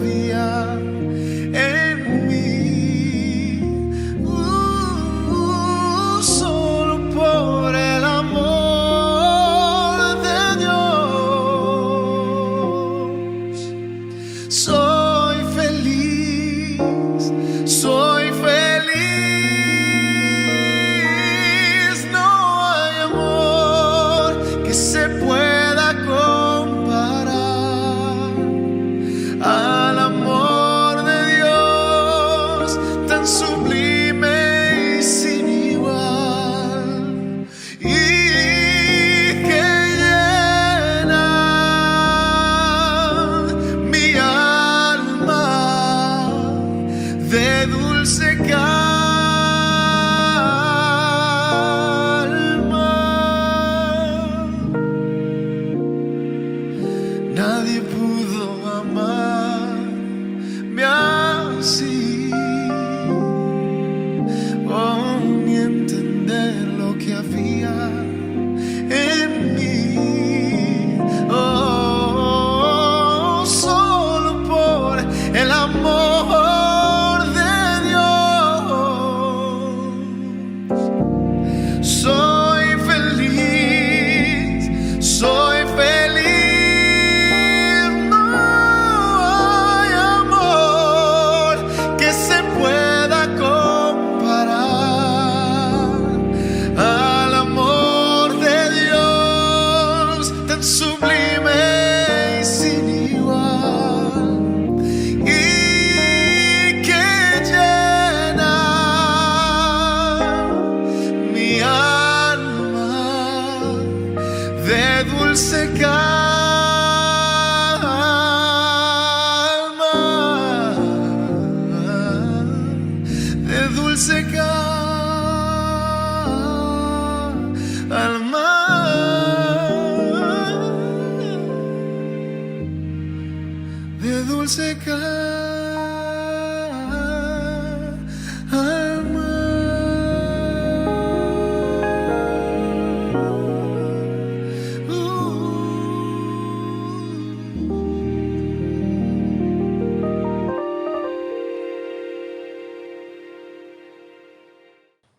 había en mí. Solo por el amor de Dios soy feliz, soy feliz. No hay amor que se pueda comparar al amor de Dios, tan sublime y sin igual, y que llena mi alma de dulce calma. Nadie pudo amarme así, ni entender lo que había en mí. Solo por el amor de Dios soy feliz, soy feliz. Dulce calma, de dulce calma, de dulce calma.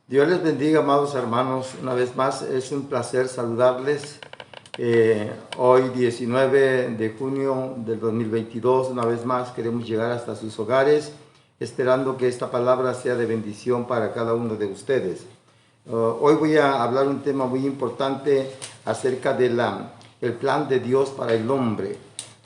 Dios les bendiga, amados hermanos. Una vez más es un placer saludarles. Hoy 19 de junio del 2022, una vez más queremos llegar hasta sus hogares, esperando que esta palabra sea de bendición para cada uno de ustedes. Hoy voy a hablar un tema muy importante acerca del plan de Dios para el hombre.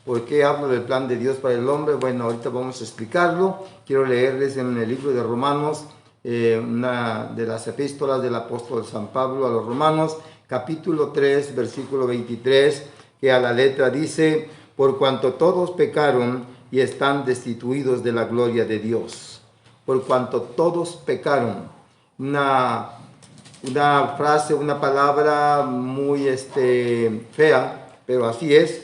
¿Por qué hablo del plan de Dios para el hombre? Bueno, ahorita vamos a explicarlo. Quiero leerles en el libro de Romanos, una de las epístolas del apóstol San Pablo a los Romanos, capítulo 3, versículo 23, que a la letra dice: por cuanto todos pecaron y están destituidos de la gloria de Dios. Por cuanto todos pecaron. Una frase, una palabra muy fea, pero así es.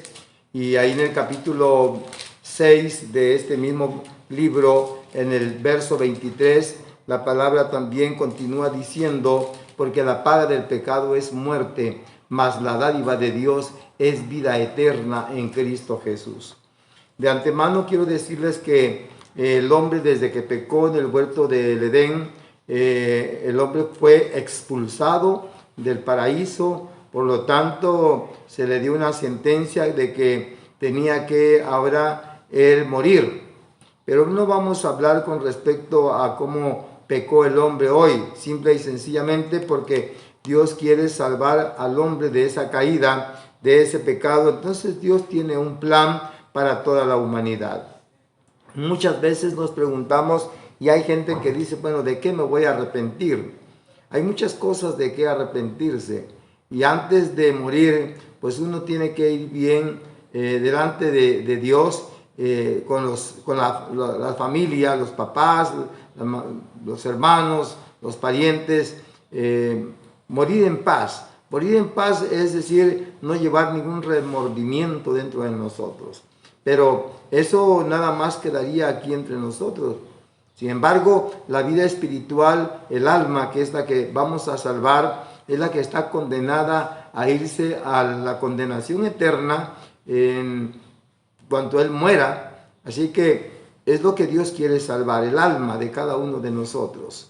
Y ahí en el capítulo 6 de este mismo libro, en el verso 23, la palabra también continúa diciendo: porque la paga del pecado es muerte, mas la dádiva de Dios es vida eterna en Cristo Jesús. De antemano quiero decirles que el hombre, desde que pecó en el huerto del Edén, el hombre fue expulsado del paraíso. Por lo tanto, se le dio una sentencia de que tenía que ahora él morir. Pero no vamos a hablar con respecto a cómo pecó el hombre hoy, simple y sencillamente porque Dios quiere salvar al hombre de esa caída, de ese pecado. Entonces Dios tiene un plan para toda la humanidad. Muchas veces nos preguntamos, y hay gente que dice: bueno, ¿de qué me voy a arrepentir? Hay muchas cosas de qué arrepentirse, y antes de morir, pues uno tiene que ir bien delante de Dios, con la familia, los papás, los hermanos, los parientes, morir en paz. Morir en paz es decir, no llevar ningún remordimiento dentro de nosotros. Pero eso nada más quedaría aquí entre nosotros. Sin embargo, la vida espiritual, el alma, que es la que vamos a salvar, es la que está condenada a irse a la condenación eterna en cuanto Él muera. Así que es lo que Dios quiere salvar, el alma de cada uno de nosotros.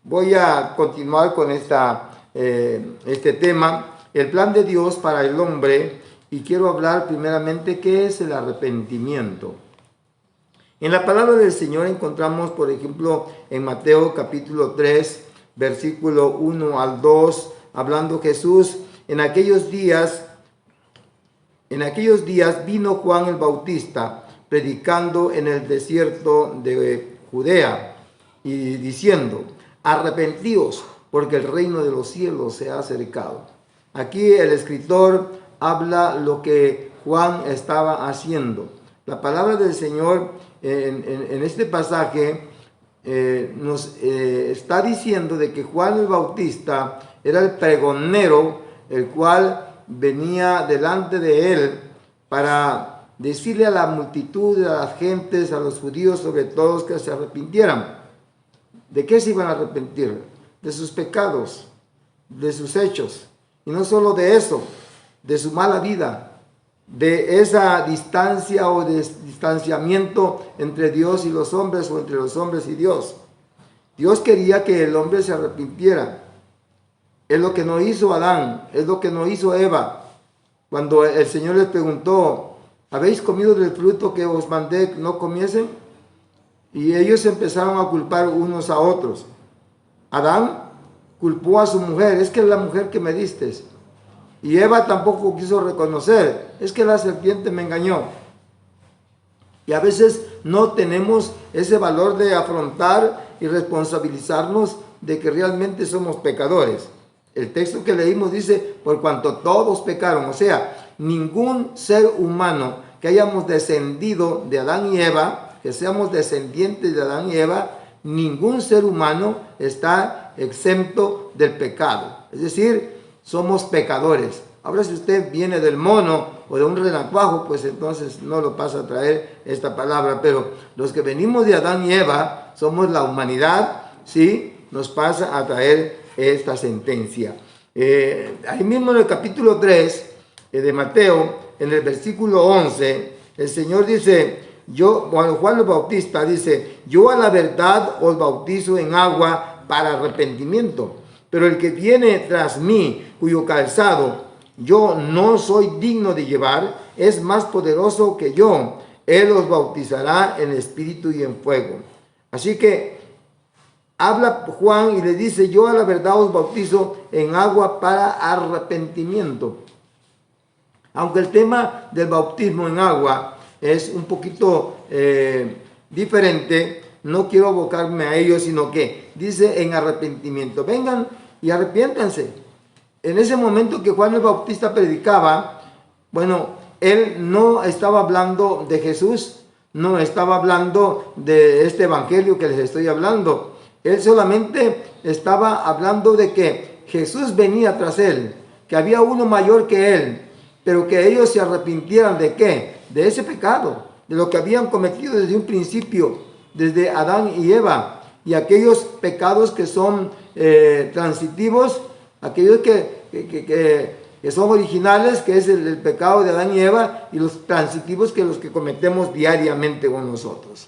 Voy a continuar con este tema, el plan de Dios para el hombre, y quiero hablar primeramente qué es el arrepentimiento. En la palabra del Señor encontramos, por ejemplo, en Mateo capítulo 3, versículo 1 al 2, hablando Jesús, en aquellos días vino Juan el Bautista, predicando en el desierto de Judea, y diciendo, arrepentíos, porque el reino de los cielos se ha acercado. Aquí el escritor habla lo que Juan estaba haciendo. La palabra del Señor en este pasaje nos está diciendo de que Juan el Bautista era el pregonero, el cual venía delante de él para decirle a la multitud, a las gentes, a los judíos sobre todo, que se arrepintieran. ¿De qué se iban a arrepentir? De sus pecados, de sus hechos. Y no solo de eso, de su mala vida, de esa distancia o distanciamiento entre Dios y los hombres o entre los hombres y Dios. Dios quería que el hombre se arrepintiera. Es lo que no hizo Adán, es lo que no hizo Eva. Cuando el Señor les preguntó, ¿habéis comido del fruto que os mandé que no comiesen? Y ellos empezaron a culpar unos a otros. Adán culpó a su mujer, es que es la mujer que me diste. Y Eva tampoco quiso reconocer, es que la serpiente me engañó. Y a veces no tenemos ese valor de afrontar y responsabilizarnos de que realmente somos pecadores. El texto que leímos dice, por cuanto todos pecaron, o sea, ningún ser humano que hayamos descendido de Adán y Eva, que seamos descendientes de Adán y Eva, ningún ser humano está exento del pecado. Es decir, somos pecadores. Ahora, si usted viene del mono o de un renacuajo, pues entonces no lo pasa a traer esta palabra. Pero los que venimos de Adán y Eva, somos la humanidad, ¿sí? Nos pasa a traer esta sentencia. Ahí mismo en el capítulo 3 de Mateo, en el versículo 11, el Señor dice, Juan el Bautista dice, yo a la verdad os bautizo en agua para arrepentimiento, pero el que viene tras mí, cuyo calzado yo no soy digno de llevar, es más poderoso que yo. Él os bautizará en espíritu y en fuego. Así que habla Juan y le dice, yo a la verdad os bautizo en agua para arrepentimiento. Aunque el tema del bautismo en agua es un poquito diferente, no quiero abocarme a ello, sino que dice en arrepentimiento. Vengan y arrepiéntanse. En ese momento que Juan el Bautista predicaba, bueno, él no estaba hablando de Jesús, no estaba hablando de este evangelio que les estoy hablando. Él solamente estaba hablando de que Jesús venía tras él, que había uno mayor que él, pero que ellos se arrepintieran ¿de qué? De ese pecado, de lo que habían cometido desde un principio, desde Adán y Eva, y aquellos pecados que son transitivos, aquellos que son originales, que es el pecado de Adán y Eva, y los transitivos, que los que cometemos diariamente con nosotros.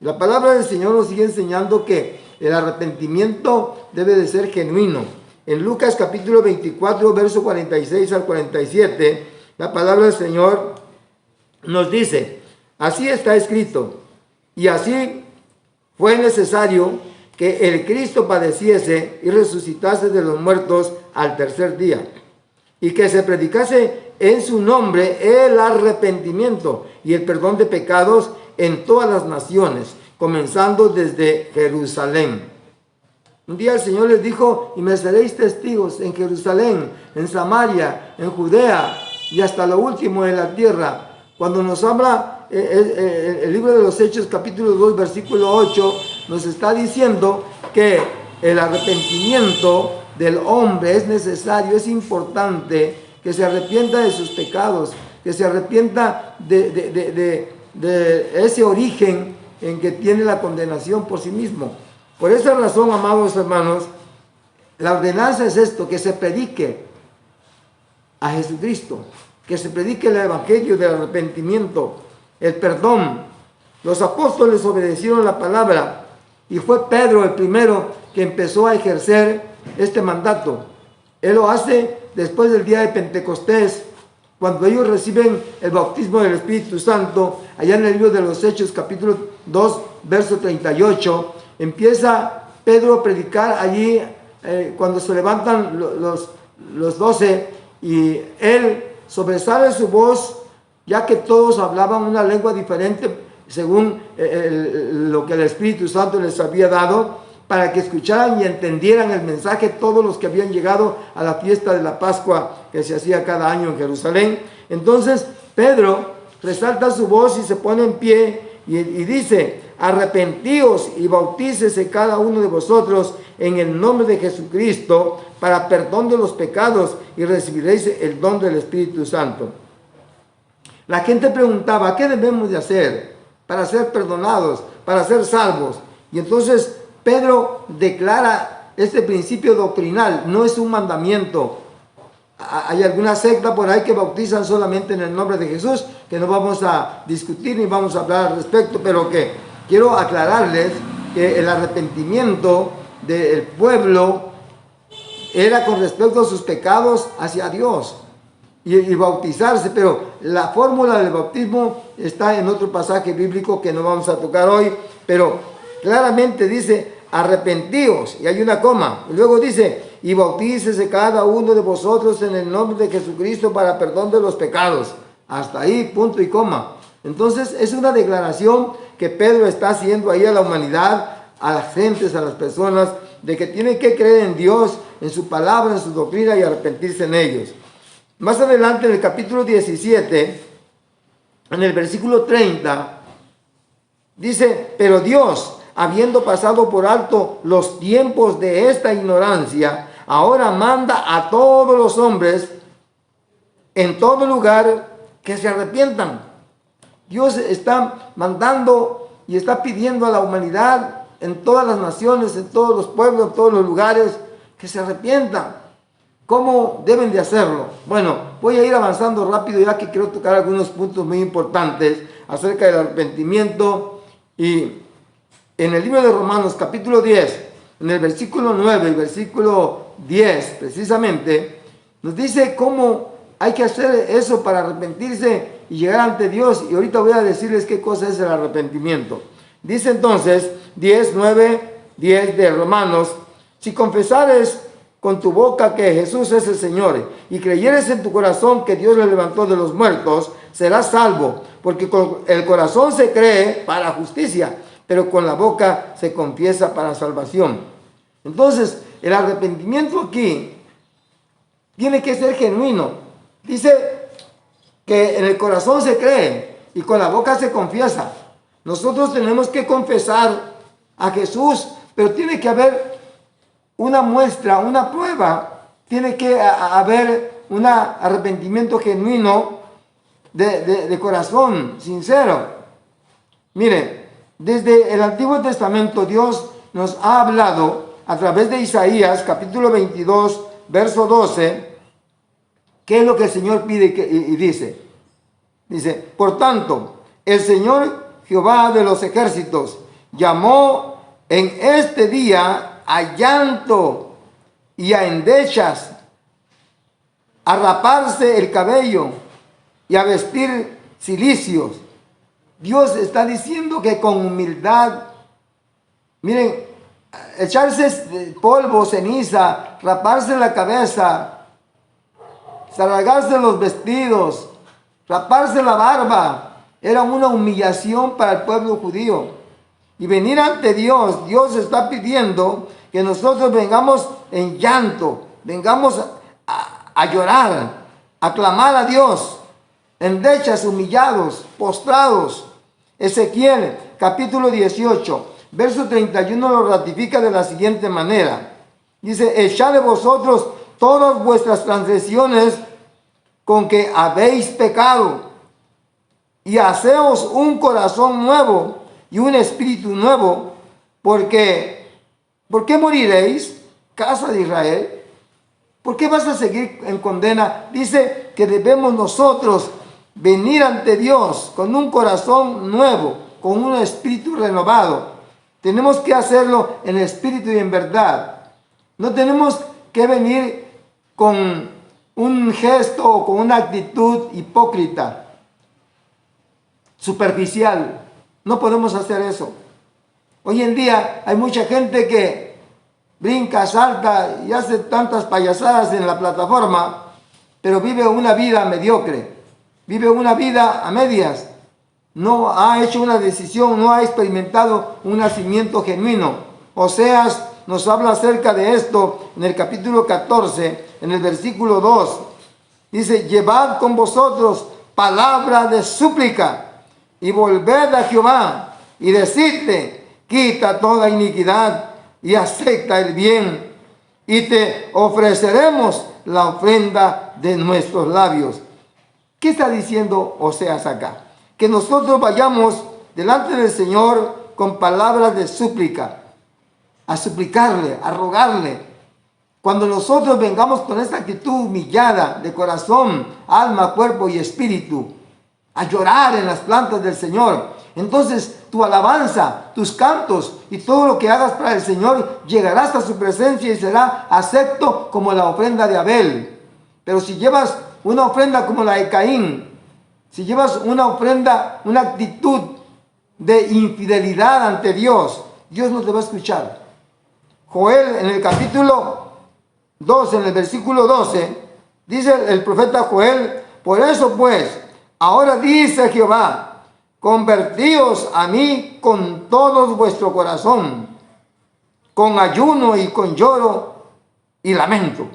La palabra del Señor nos sigue enseñando que el arrepentimiento debe de ser genuino. En Lucas capítulo 24, verso 46 al 47, la palabra del Señor nos dice, así está escrito, y así fue necesario que el Cristo padeciese y resucitase de los muertos al tercer día, y que se predicase en su nombre el arrepentimiento y el perdón de pecados en todas las naciones, comenzando desde Jerusalén. Un día el Señor les dijo, y me seréis testigos en Jerusalén, en Samaria, en Judea y hasta lo último de la tierra. Cuando nos habla el libro de los Hechos, capítulo 2, versículo 8, nos está diciendo que el arrepentimiento del hombre es necesario, es importante que se arrepienta de sus pecados, que se arrepienta de ese origen en que tiene la condenación por sí mismo. Por esa razón, amados hermanos, la ordenanza es esto, que se predique a Jesucristo, que se predique el evangelio del arrepentimiento, el perdón, Los apóstoles obedecieron la palabra y fue Pedro el primero que empezó a ejercer este mandato. Él lo hace después del día de Pentecostés, cuando ellos reciben el bautismo del Espíritu Santo. Allá en el libro de los Hechos, capítulo 2, verso 38, empieza Pedro a predicar allí cuando se levantan los 12, y él sobresale su voz, ya que todos hablaban una lengua diferente según lo que el Espíritu Santo les había dado, para que escucharan y entendieran el mensaje todos los que habían llegado a la fiesta de la Pascua que se hacía cada año en Jerusalén. Entonces Pedro resalta su voz y se pone en pie y dice: arrepentíos y bautícese cada uno de vosotros en el nombre de Jesucristo para perdón de los pecados, y recibiréis el don del Espíritu Santo. La gente preguntaba: ¿qué debemos de hacer para ser perdonados, para ser salvos? Y entonces Pedro declara este principio doctrinal, no es un mandamiento. Hay alguna secta por ahí que bautizan solamente en el nombre de Jesús, que no vamos a discutir ni vamos a hablar al respecto, pero que quiero aclararles que el arrepentimiento del pueblo era con respecto a sus pecados hacia Dios y bautizarse, pero la fórmula del bautismo está en otro pasaje bíblico que no vamos a tocar hoy, pero claramente dice: arrepentíos, y hay una coma, y luego dice: y bautícese cada uno de vosotros en el nombre de Jesucristo para perdón de los pecados. Hasta ahí, punto y coma. Entonces es una declaración que Pedro está haciendo ahí a la humanidad, a las gentes, a las personas, de que tienen que creer en Dios, en su palabra, en su doctrina, y arrepentirse en ellos. Más adelante, en el capítulo 17, en el versículo 30, dice: pero Dios, habiendo pasado por alto los tiempos de esta ignorancia, ahora manda a todos los hombres en todo lugar que se arrepientan. Dios está mandando y está pidiendo a la humanidad en todas las naciones, en todos los pueblos, en todos los lugares, que se arrepientan. ¿Cómo deben de hacerlo? Bueno, voy a ir avanzando rápido, ya que quiero tocar algunos puntos muy importantes acerca del arrepentimiento. Y en el libro de Romanos, capítulo 10, en el versículo 9 y versículo 10, precisamente, nos dice cómo hay que hacer eso para arrepentirse y llegar ante Dios. Y ahorita voy a decirles qué cosa es el arrepentimiento. Dice entonces, 10, 9, 10 de Romanos: si confesares con tu boca que Jesús es el Señor y creyeres en tu corazón que Dios le levantó de los muertos, serás salvo, porque con el corazón se cree para justicia, pero con la boca se confiesa para salvación. Entonces, el arrepentimiento aquí tiene que ser genuino. Dice que en el corazón se cree y con la boca se confiesa. Nosotros tenemos que confesar a Jesús, pero tiene que haber una muestra, una prueba. Tiene que haber un arrepentimiento genuino de corazón, sincero. Miren, desde el Antiguo Testamento Dios nos ha hablado a través de Isaías, capítulo 22, verso 12, qué es lo que el Señor pide y dice. Dice: por tanto, el Señor Jehová de los ejércitos llamó en este día a llanto y a endechas, a raparse el cabello y a vestir cilicios. Dios está diciendo que con humildad, miren, echarse polvo, ceniza, raparse la cabeza, rasgarse los vestidos, raparse la barba, era una humillación para el pueblo judío. Y venir ante Dios, Dios está pidiendo que nosotros vengamos en llanto, vengamos a llorar, a clamar a Dios, endechas, humillados, postrados. Ezequiel, capítulo 18, verso 31 lo ratifica de la siguiente manera. Dice: echad de vosotros todas vuestras transgresiones con que habéis pecado, y haceos un corazón nuevo y un espíritu nuevo, porque ¿por qué moriréis, casa de Israel? ¿Por qué vas a seguir en condena? Dice que debemos nosotros venir ante Dios con un corazón nuevo, con un espíritu renovado. Tenemos que hacerlo en espíritu y en verdad. No tenemos que venir con un gesto o con una actitud hipócrita, superficial. No podemos hacer eso. Hoy en día hay mucha gente que brinca, salta y hace tantas payasadas en la plataforma, pero vive una vida mediocre, vive una vida a medias. No ha hecho una decisión, no ha experimentado un nacimiento genuino. Oseas nos habla acerca de esto en el capítulo 14, en el versículo 2. Dice: llevad con vosotros palabra de súplica y volved a Jehová y decidle: quita toda iniquidad y acepta el bien, y te ofreceremos la ofrenda de nuestros labios. ¿Qué está diciendo Oseas acá? Que nosotros vayamos delante del Señor con palabras de súplica, a suplicarle, a rogarle. Cuando nosotros vengamos con esta actitud humillada de corazón, alma, cuerpo y espíritu, a llorar en las plantas del Señor, entonces tu alabanza, tus cantos y todo lo que hagas para el Señor llegará hasta su presencia y será acepto como la ofrenda de Abel. Pero si llevas una ofrenda como la de Caín, si llevas una ofrenda, una actitud de infidelidad ante Dios, Dios no te va a escuchar. Joel, en el capítulo 2, en el versículo 12, dice el profeta Joel: por eso pues, ahora dice Jehová, convertíos a mí con todo vuestro corazón, con ayuno y con lloro y lamento.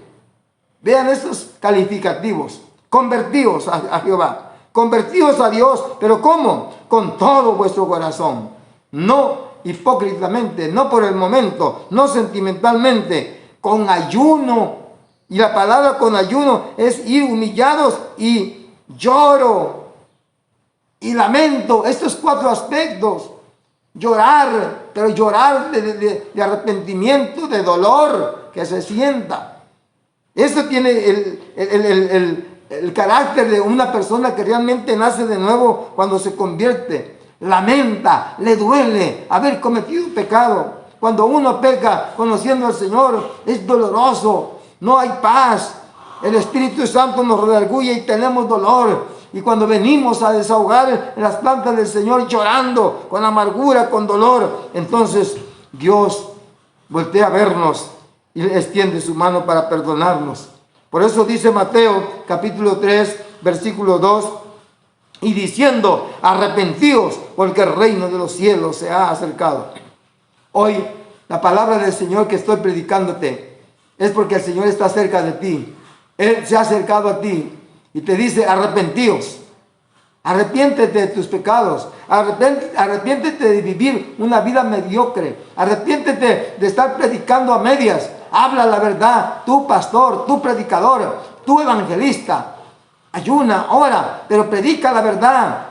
Vean estos calificativos: convertíos a Jehová, convertíos a Dios. ¿Pero cómo? Con todo vuestro corazón, no hipócritamente, no por el momento, no sentimentalmente, con ayuno. Y la palabra con ayuno es ir humillados y lloro y lamento. Estos 4 aspectos: llorar, pero llorar de arrepentimiento, de dolor que se sienta. Esto tiene el carácter de una persona que realmente nace de nuevo cuando se convierte. Lamenta, le duele haber cometido pecado. Cuando uno peca conociendo al Señor, es doloroso, no hay paz. El Espíritu Santo nos redarguye y tenemos dolor. Y cuando venimos a desahogar en las plantas del Señor llorando, con amargura, con dolor, entonces Dios voltea a vernos y extiende su mano para perdonarnos. Por eso dice Mateo capítulo 3, versículo 2, y diciendo: arrepentíos, porque el reino de los cielos se ha acercado. Hoy la palabra del Señor que estoy predicándote es porque el Señor está cerca de ti. Él se ha acercado a ti y te dice: arrepentíos. Arrepiéntete de tus pecados. Arrepiéntete de vivir una vida mediocre. Arrepiéntete de estar predicando a medias. Habla la verdad, tú pastor, tú predicador, tú evangelista. Ayuna, ora, pero predica la verdad.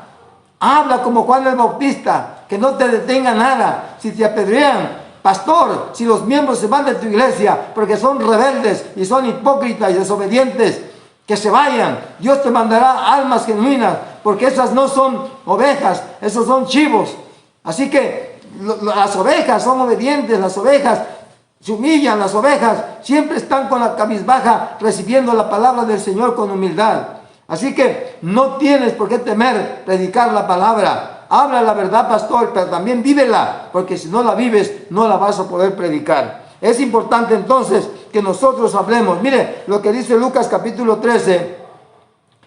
Habla como Juan el Bautista, que no te detenga nada. Si te apedrean, pastor, si los miembros se van de tu iglesia porque son rebeldes y son hipócritas y desobedientes, que se vayan. Dios te mandará almas genuinas, porque esas no son ovejas, esos son chivos. Así que las ovejas son obedientes, las ovejas se humillan, las ovejas siempre están con la cabizbaja recibiendo la palabra del Señor con humildad. Así que no tienes por qué temer predicar la palabra. Habla la verdad, pastor, pero también vívela, porque si no la vives, no la vas a poder predicar. Es importante entonces que nosotros hablemos. Mire lo que dice Lucas capítulo 13,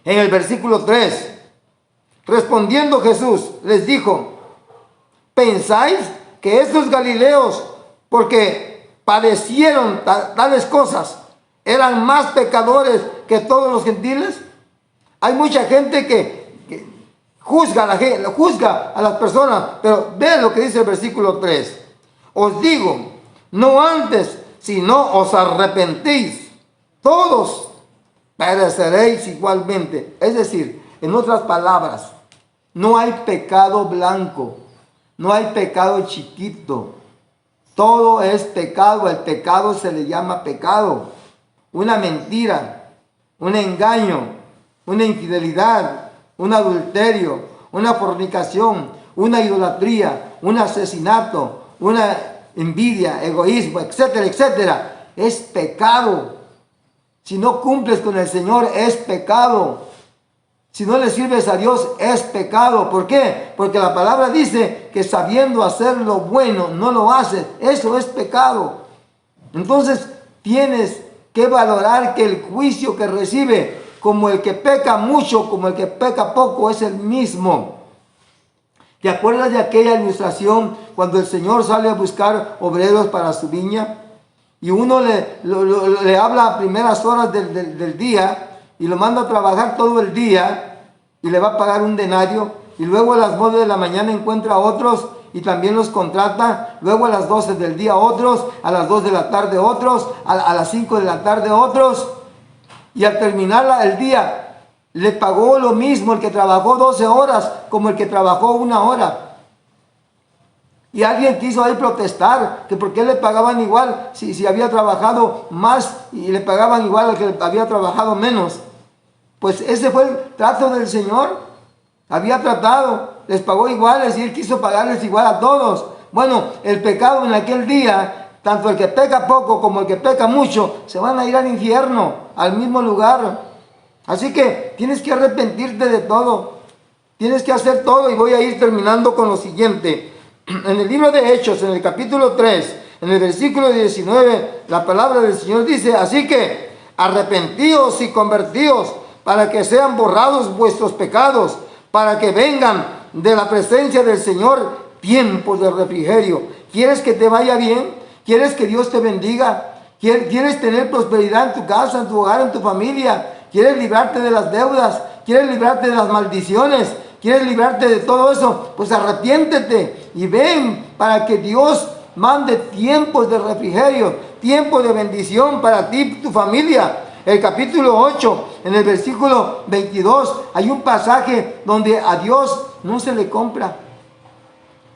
en el versículo 3. Respondiendo Jesús, les dijo: ¿pensáis que estos galileos, porque padecieron tales cosas, eran más pecadores que todos los gentiles? Hay mucha gente que juzga a las personas, pero vean lo que dice el versículo 3. Os digo, no antes, sino os arrepentís, todos pereceréis igualmente. Es decir, en otras palabras, no hay pecado blanco, no hay pecado chiquito. Todo es pecado. El pecado se le llama pecado. Una mentira, un engaño, una infidelidad, un adulterio, una fornicación, una idolatría, un asesinato, una envidia, egoísmo, etcétera, etcétera, es pecado. Si no cumples con el Señor, es pecado. Si no le sirves a Dios, es pecado. ¿Por qué? Porque la palabra dice que sabiendo hacer lo bueno, no lo haces. Eso es pecado. Entonces, tienes que valorar que el juicio que recibe, como el que peca mucho, como el que peca poco, es el mismo. ¿Te acuerdas de aquella ilustración cuando el Señor sale a buscar obreros para su viña? Y uno le habla a primeras horas del día y lo manda a trabajar todo el día y le va a pagar un denario. Y luego a las 9 de la mañana encuentra a otros y también los contrata. Luego a las 12 del día otros, a las 2 de la tarde otros, a las 5 de la tarde otros. Y al terminar el día le pagó lo mismo el que trabajó 12 horas como el que trabajó 1 hora. Y alguien quiso ahí protestar, que por qué le pagaban igual si había trabajado más y le pagaban igual al que había trabajado menos. Pues ese fue el trato del Señor. Había tratado, les pagó iguales y Él quiso pagarles igual a todos. Bueno, el pecado en aquel día, tanto el que peca poco como el que peca mucho, se van a ir al infierno, al mismo lugar. Así que tienes que arrepentirte de todo. Tienes que hacer todo y voy a ir terminando con lo siguiente. En el libro de Hechos, en el capítulo 3, en el versículo 19, la palabra del Señor dice: así que arrepentíos y convertíos para que sean borrados vuestros pecados, para que vengan de la presencia del Señor tiempos de refrigerio. ¿Quieres que te vaya bien? ¿Quieres que Dios te bendiga? ¿Quieres tener prosperidad en tu casa, en tu hogar, en tu familia? ¿Quieres librarte de las deudas? ¿Quieres librarte de las maldiciones? ¿Quieres librarte de todo eso? Pues arrepiéntete y ven para que Dios mande tiempos de refrigerio, tiempos de bendición para ti y tu familia. El capítulo 8, en el versículo 22, hay un pasaje donde a Dios no se le compra.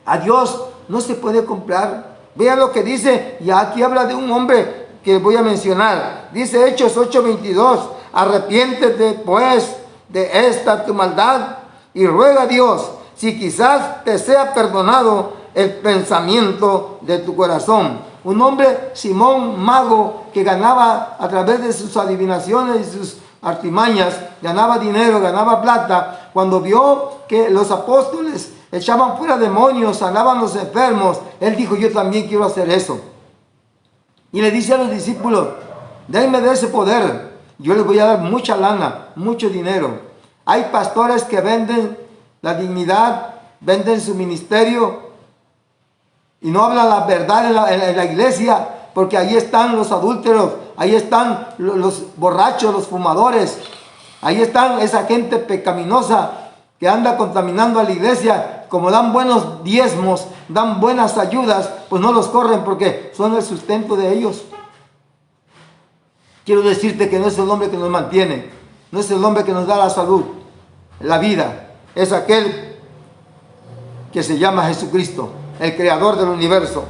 A Dios no se puede comprar. Vean lo que dice, y aquí habla de un hombre que voy a mencionar. Dice Hechos 8:22, arrepiéntete pues de esta tu maldad y ruega a Dios si quizás te sea perdonado el pensamiento de tu corazón. Un hombre, Simón, mago, que ganaba a través de sus adivinaciones y sus artimañas, ganaba dinero, ganaba plata. Cuando vio que los apóstoles echaban fuera demonios, sanaban los enfermos, él dijo: yo también quiero hacer eso. Y le dice a los discípulos: denme de ese poder, yo les voy a dar mucha lana, mucho dinero. Hay pastores que venden la dignidad, venden su ministerio y no hablan la verdad en la iglesia, porque ahí están los adúlteros, ahí están los borrachos, los fumadores, ahí están esa gente pecaminosa que anda contaminando a la iglesia. Como dan buenos diezmos, dan buenas ayudas, pues no los corren porque son el sustento de ellos. Quiero decirte que no es el hombre que nos mantiene, no es el hombre que nos da la salud, la vida, es aquel que se llama Jesucristo, el creador del universo.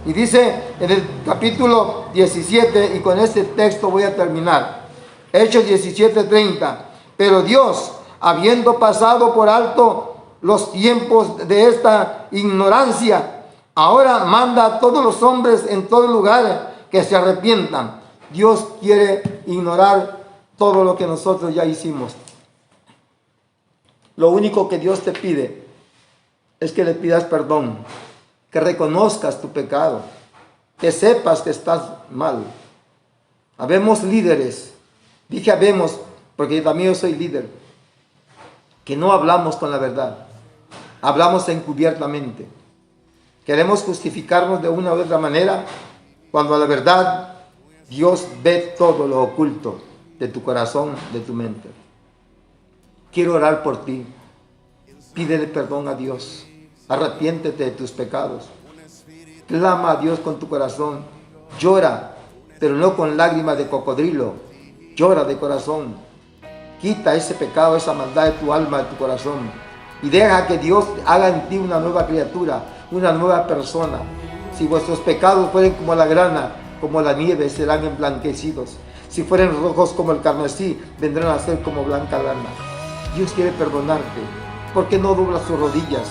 Y dice en el capítulo 17, y con este texto voy a terminar, Hechos 17:30, pero Dios, habiendo pasado por alto los tiempos de esta ignorancia, ahora manda a todos los hombres en todo lugar que se arrepientan. Dios quiere ignorar todo lo que nosotros ya hicimos. Lo único que Dios te pide es que le pidas perdón, que reconozcas tu pecado, que sepas que estás mal. Habemos líderes, dije habemos porque también yo soy líder, que no hablamos con la verdad, hablamos encubiertamente. Queremos justificarnos de una u otra manera, cuando a la verdad Dios ve todo lo oculto de tu corazón, de tu mente. Quiero orar por ti. Pídele perdón a Dios. Arrepiéntete de tus pecados. Clama a Dios con tu corazón. Llora, pero no con lágrimas de cocodrilo. Llora de corazón. Quita ese pecado, esa maldad de tu alma, de tu corazón. Y deja que Dios haga en ti una nueva criatura, una nueva persona. Si vuestros pecados fueren como la grana, como la nieve, serán emblanquecidos. Si fueren rojos como el carmesí, vendrán a ser como blanca lana. Dios quiere perdonarte. ¿Por qué no doblas tus rodillas?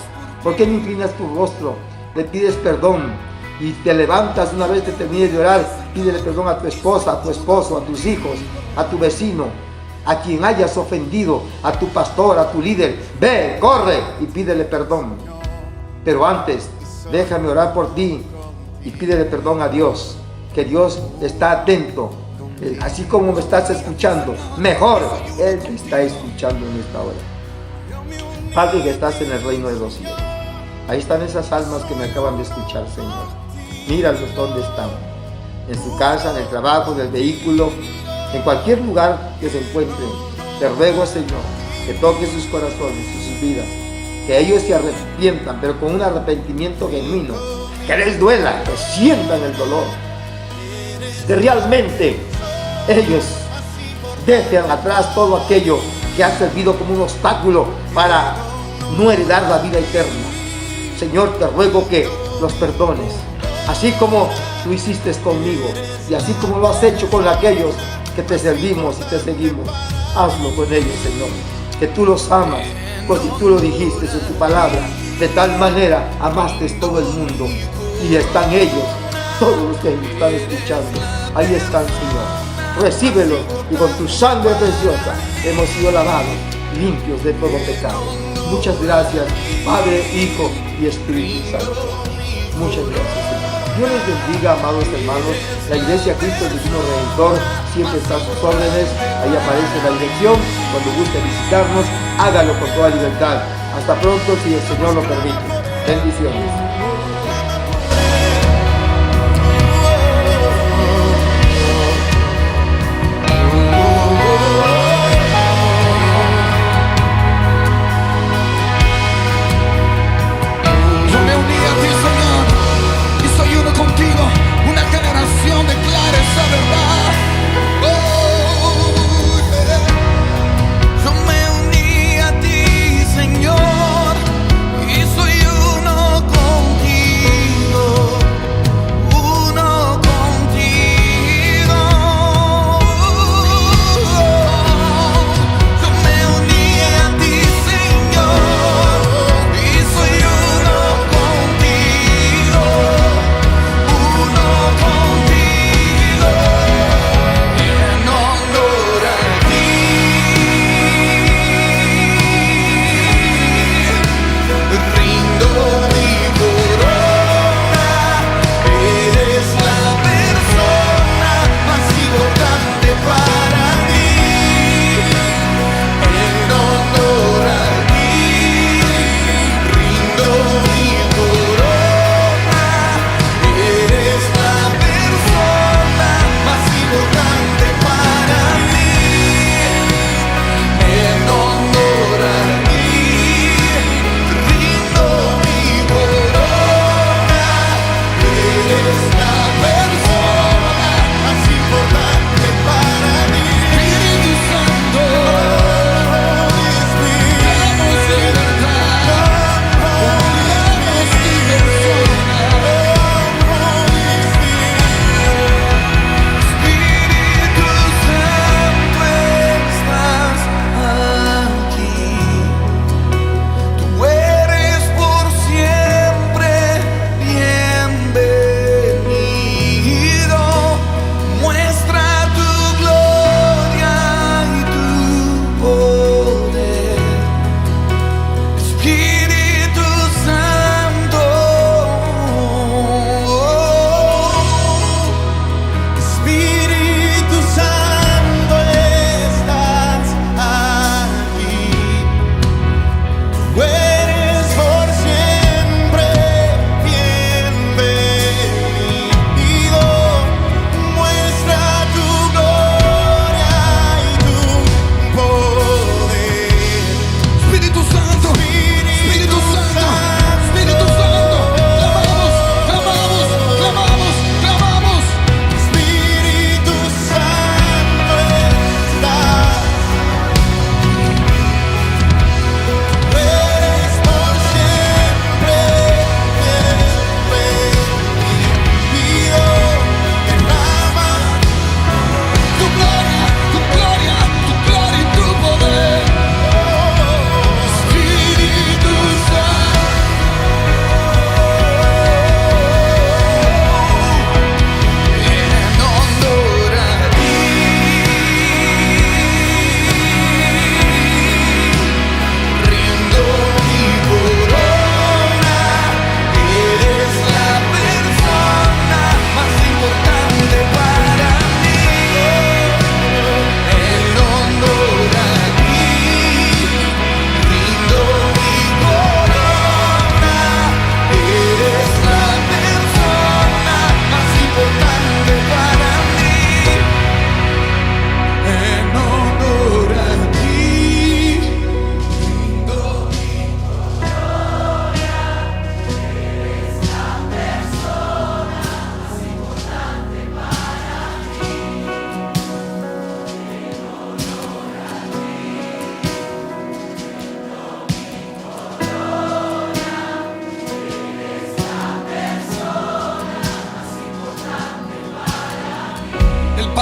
¿Por qué no inclinas tu rostro? Le pides perdón y te levantas una vez que termines de orar. Pídele perdón a tu esposa, a tu esposo, a tus hijos, a tu vecino, a quien hayas ofendido, a tu pastor, a tu líder. Ve, corre y pídele perdón. Pero antes, déjame orar por ti y pídele perdón a Dios, que Dios está atento. Así como me estás escuchando, mejor Él te está escuchando en esta hora. Padre que estás en el reino de los cielos, ahí están esas almas que me acaban de escuchar, Señor. Míralos donde están, en su casa, en el trabajo, en el vehículo, en cualquier lugar que se encuentren. Te ruego, Señor, que toques sus corazones y sus vidas, que ellos se arrepientan, pero con un arrepentimiento genuino, que les duela, que sientan el dolor, que realmente ellos dejen atrás todo aquello que ha servido como un obstáculo para no heredar la vida eterna. Señor, te ruego que los perdones, así como tú hiciste conmigo y así como lo has hecho con aquellos que te servimos y te seguimos. Hazlo con ellos, Señor, que tú los amas, porque tú lo dijiste en tu palabra. De tal manera amaste todo el mundo, y están ellos, todos los que me están escuchando. Ahí están, Señor. Recíbelos, y con tu sangre preciosa hemos sido lavados, limpios de todo pecado. Muchas gracias, Padre, Hijo y Espíritu Santo. Muchas gracias, Señor. Dios les bendiga, amados hermanos. La Iglesia Cristo Divino Redentor siempre está a sus órdenes. Ahí aparece la dirección. Cuando guste visitarnos, hágalo con toda libertad. Hasta pronto, si el Señor lo permite. Bendiciones. Yo me uní a ti, Señor, y soy uno contigo.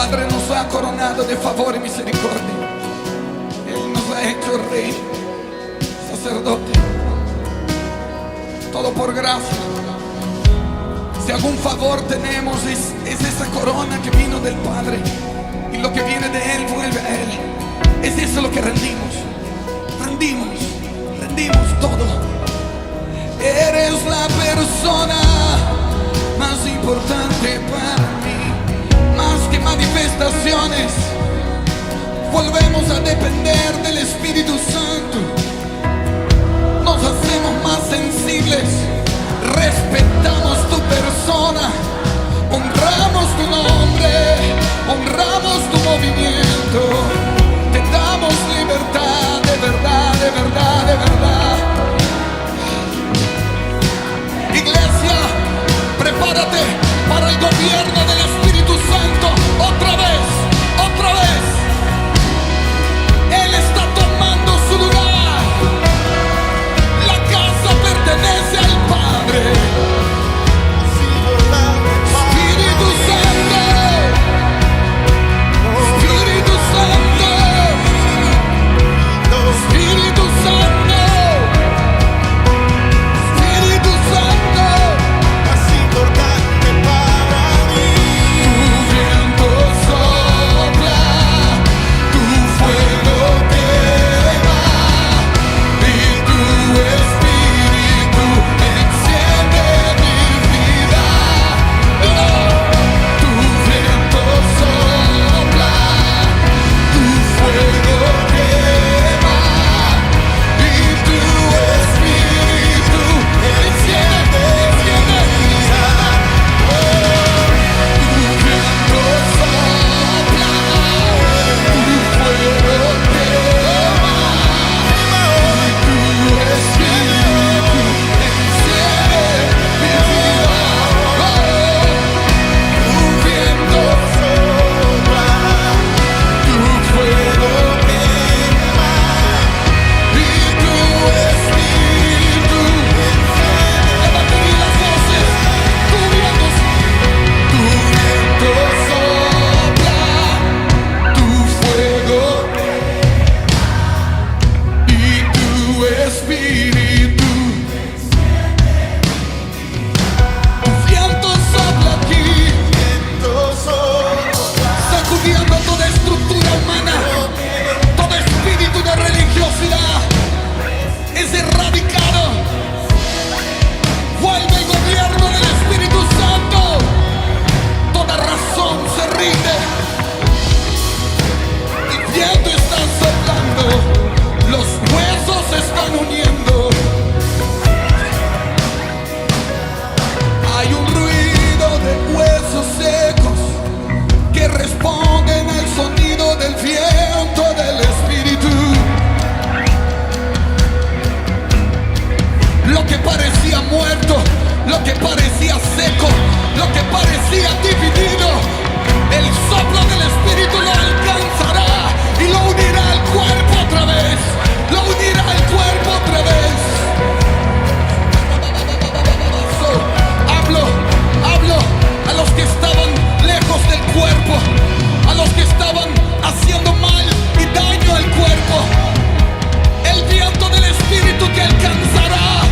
Padre nos ha coronado de favor y misericordia. Él nos ha hecho rey, sacerdote, todo por gracia. Si algún favor tenemos es esa corona que vino del Padre, y lo que viene de Él vuelve a Él. Es eso lo que rendimos todo. Eres la persona más importante para mí, más que manifestaciones. Volvemos a depender del Espíritu Santo. Nos hacemos más sensibles, respetamos tu persona, honramos tu nombre, honramos tu movimiento. Te damos libertad, de verdad, de verdad, de verdad. Iglesia, prepárate para el gobierno del Espíritu Santo. Otra vez, otra vez. Él está tomando su lugar. La casa pertenece al Padre. Espíritu Santo, Espíritu Santo, Espíritu Santo, Espíritu Santo, más importante para mí. tu viento sopla, tu fuego quema y tu Espíritu enciende mi vida. Tu viento sopla, tu fuego quema y tu Espíritu enciende mi vida. Tu viento sopla, tu fuego quema y tu Espíritu enciende mi vida. Tu viento sopla, tu fuego quema y tu Espíritu enciende. Levanta bien las voces. Tu viento sopla, tu fuego y tu Espíritu. Tu viento sopla aquí, sacudiendo toda estructura humana, todo espíritu de religiosidad es erradicado. Vuelve el gobierno del Espíritu Santo. Toda razón se rinde. El viento está soplando, los huesos se están uniendo. Hay un ruido de huesos secos que responden al sonido del viento del Espíritu. Lo que parecía muerto, lo que parecía seco, lo que parecía dividido, el soplo del Espíritu lo alcanzará y lo unirá al cuerpo otra vez. Lo unirá al cuerpo otra vez. Hablo a los que estaban lejos del cuerpo, a los que estaban haciendo mal y daño al cuerpo. El viento del Espíritu te alcanzará.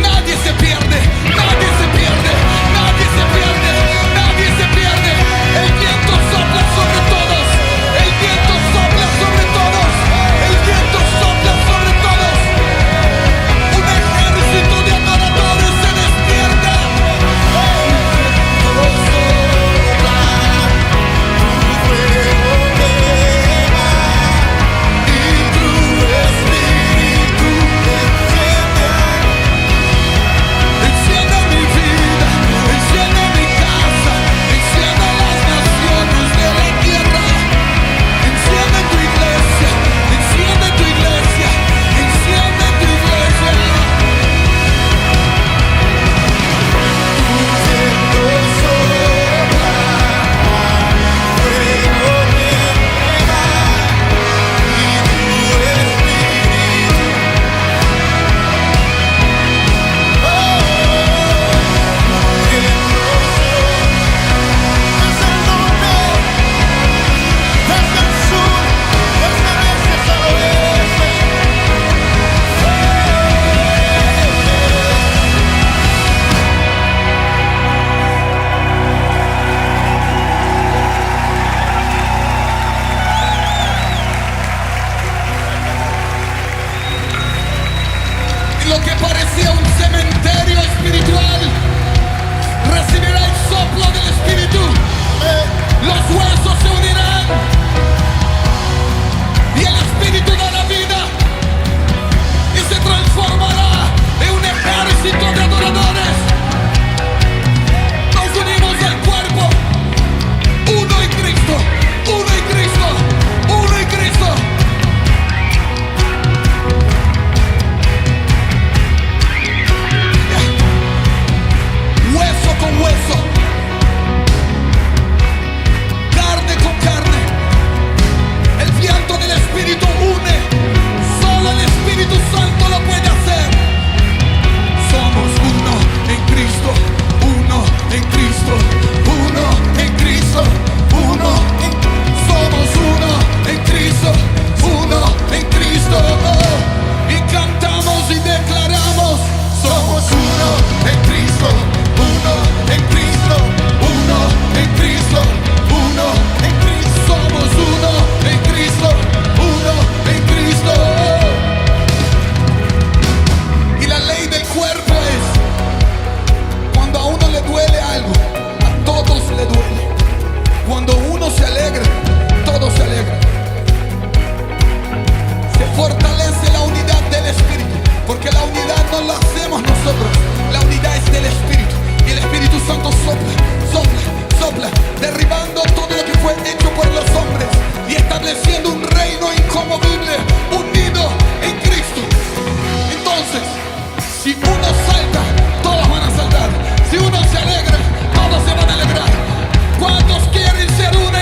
Nadie se pierde, nadie se pierde, nadie se pierde, nadie se pierde. El viento sopla sobre todos, el viento sopla sobre todos, el viento sopla sobre todos. ejército de adoradores nos unimos al cuerpo, uno en Cristo, uno en Cristo, uno en Cristo. Hueso con hueso, carne con carne. El viento del Espíritu une, solo el Espíritu Santo lo puede hacer. Somos uno en Cristo, uno en Cristo, uno en Cristo, uno en... Somos uno en Cristo, uno en Cristo. Y cantamos y declaramos, somos uno en Cristo, uno en Cristo, uno en Cristo, uno en Cristo. Somos uno en Cristo, uno en Cristo. Y la ley del cuerpo es, cuando a uno le duele algo, a todos le duele. Cuando uno se alegra, todos se alegran. Se fortalece la unidad del Espíritu, porque la unidad no la hacemos nosotros, la unidad es del Espíritu. Y el Espíritu Santo sopla, sopla, sopla, derribando todo lo que fue hecho por los hombres y estableciendo un reino inconmovible, unido en Cristo. Entonces, si uno salta, todos van a saltar. Si uno se alegra, todos se van a alegrar. ¿Cuántos quieren ser uno